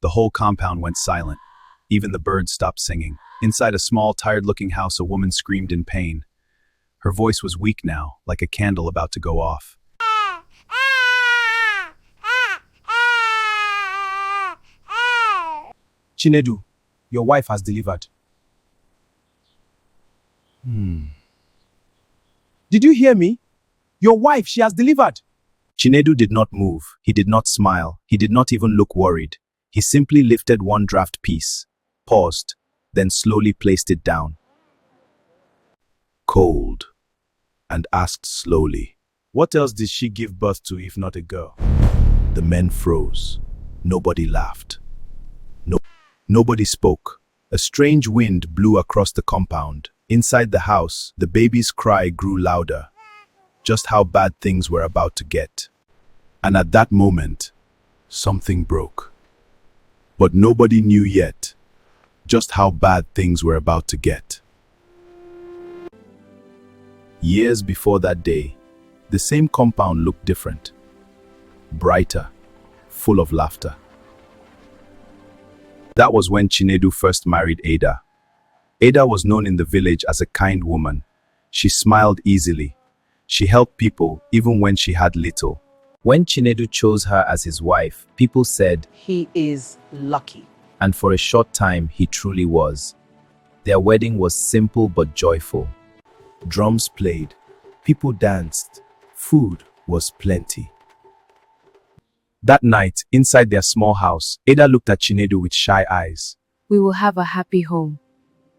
The whole compound went silent. Even the birds stopped singing. Inside a small, tired-looking house, a woman screamed in pain. Her voice was weak now, like a candle about to go off. Chinedu, your wife has delivered. Did you hear me? Your wife, she has delivered. Chinedu did not move. He did not smile. He did not even look worried. He simply lifted one draft piece, paused, then slowly placed it down. Cold, and asked slowly, "What else did she give birth to if not a girl?" The men froze. Nobody laughed. Nobody spoke. A strange wind blew across the compound. Inside the house, the baby's cry grew louder. Just how bad things were about to get. And at that moment, something broke. But nobody knew yet just how bad things were about to get. Years before that day, the same compound looked different. Brighter, full of laughter. That was when Chinedu first married Ada. Ada was known in the village as a kind woman. She smiled easily. She helped people even when she had little. When Chinedu chose her as his wife, people said, "He is lucky." and for a short time he truly was. Their wedding was simple but joyful. Drums played, people danced, food was plenty. That night, inside their small house, Ada looked at Chinedu with shy eyes. "We will have a happy home."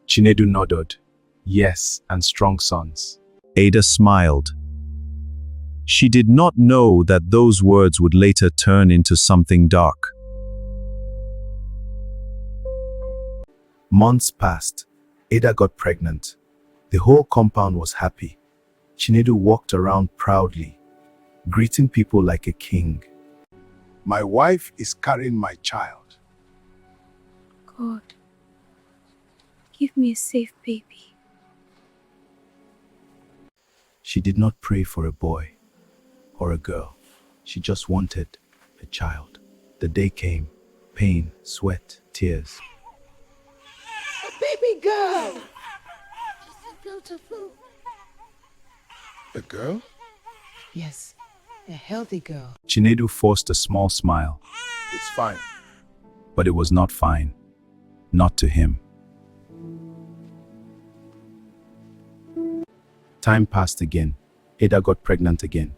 Chinedu nodded. Yes, and strong sons. Ada smiled. She did not know that those words would later turn into something dark. Months passed. Ada got pregnant. The whole compound was happy. Chinedu walked around proudly, greeting people like a king. My wife is carrying my child. God, give me a safe baby. She did not pray for a boy or a girl. She just wanted a child. The day came. Pain, sweat, tears. A baby girl! She's beautiful. A girl? Yes, a healthy girl. Chinedu forced a small smile. It's fine. But it was not fine. Not to him. Time passed again. Ada got pregnant again.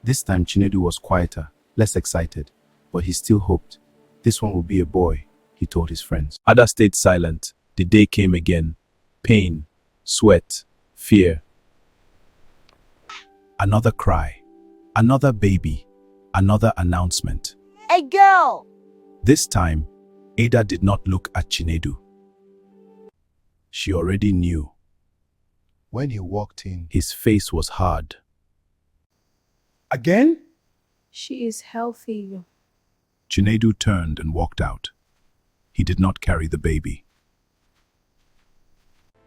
This time Chinedu was quieter, less excited, but he still hoped. This one will be a boy, he told his friends. Ada stayed silent. The day came again. Pain, sweat, fear. Another cry, another baby, another announcement. A girl! This time, Ada did not look at Chinedu. She already knew. When he walked in, His face was hard. Again? She is healthy. Chinedu turned and walked out. He did not carry the baby.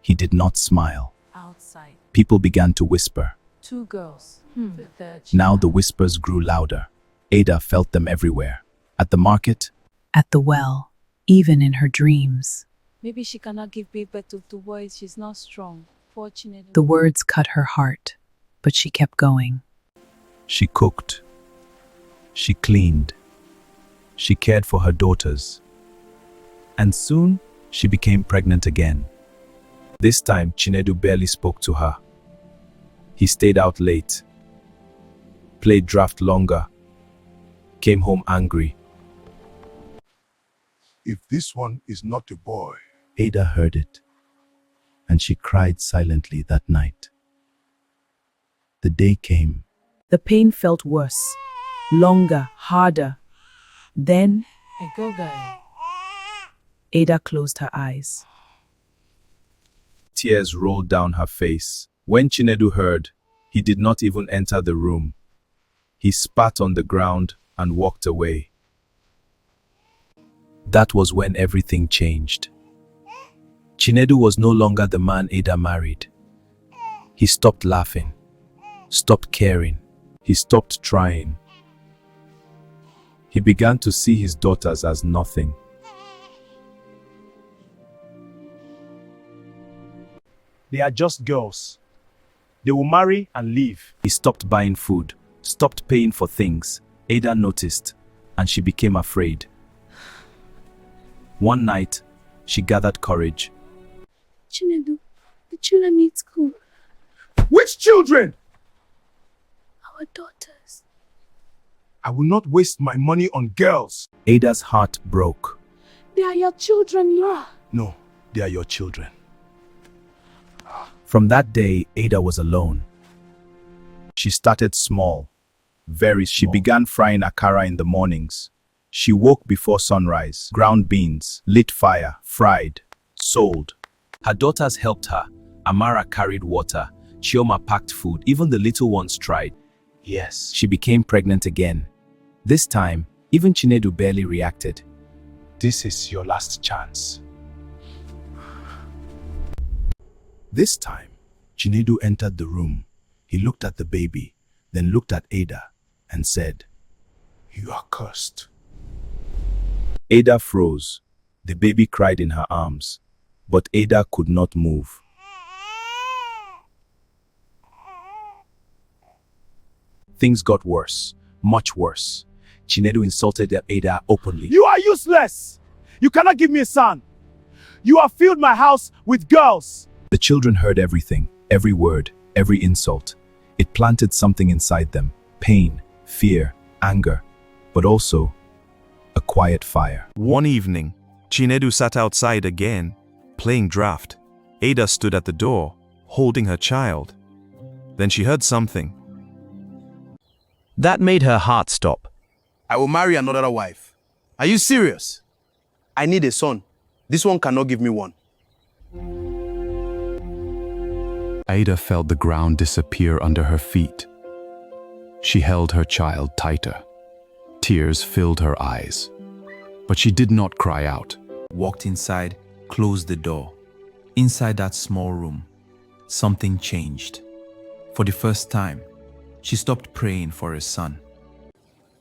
He did not smile. Outside. People began to whisper. 2 girls. The third Now the whispers grew louder. Ada felt them everywhere. At the market, At the well, even in her dreams. Maybe she cannot give birth to 2 boys. She's not strong. Fortunately. The words cut her heart, but she kept going. she cooked. She cleaned. She cared for her daughters. And soon, she became pregnant again. This time, Chinedu barely spoke to her. He stayed out late, played draft longer, came home angry. if this one is not a boy, Ada heard it, and she cried silently that night. The day came. The pain felt worse, longer, harder. Then, A girl guy. Ada closed her eyes. Tears rolled down her face. When Chinedu heard, he did not even enter the room. He spat on the ground and walked away. That was when everything changed. Chinedu was no longer the man Ada married. He stopped laughing, stopped caring, he stopped trying. He began to see his daughters as nothing. They are just girls. They will marry and leave. He stopped buying food, stopped paying for things. Ada noticed, and she became afraid. One night, she gathered courage. Chinedu, the children need school. Which children? Our daughters. I will not waste my money on girls. Ada's heart broke. They are your children, yeah. No, they are your children. From that day, Ada was alone. She started small, very small. She began frying akara in the mornings. She woke before sunrise, ground beans, lit fire, fried, sold. Her daughters helped her. Amara carried water. Chioma packed food. Even the little ones tried. Yes. She became pregnant again. This time, even Chinedu barely reacted. This is your last chance. This time, Chinedu entered the room. He looked at the baby, then looked at Ada and said, You are cursed. Ada froze. The baby cried in her arms, but Ada could not move. Things got worse, much worse. Chinedu insulted Ada openly. You are useless! You cannot give me a son! You have filled my house with girls! The children heard everything, every word, every insult. It planted something inside them, pain, fear, anger, but also a quiet fire. One evening, Chinedu sat outside again, playing draft. Ada stood at the door, holding her child. Then she heard something. That made her heart stop. I will marry another wife. Are you serious? I need a son. This one cannot give me one. Ada felt the ground disappear under her feet. She held her child tighter. Tears filled her eyes. But she did not cry out. Walked inside, closed the door. Inside that small room, something changed. For the first time, she stopped praying for a son.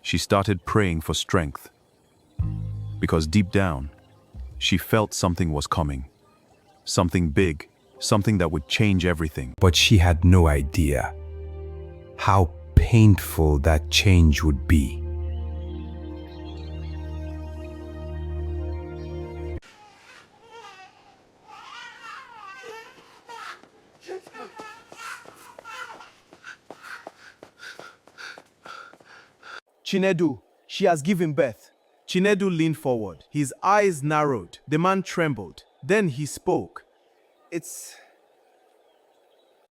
She started praying for strength. Because deep down, she felt something was coming. Something big, something that would change everything. But she had no idea how painful that change would be. Chinedu, she has given birth. Chinedu leaned forward. His eyes narrowed. The man trembled. Then he spoke. It's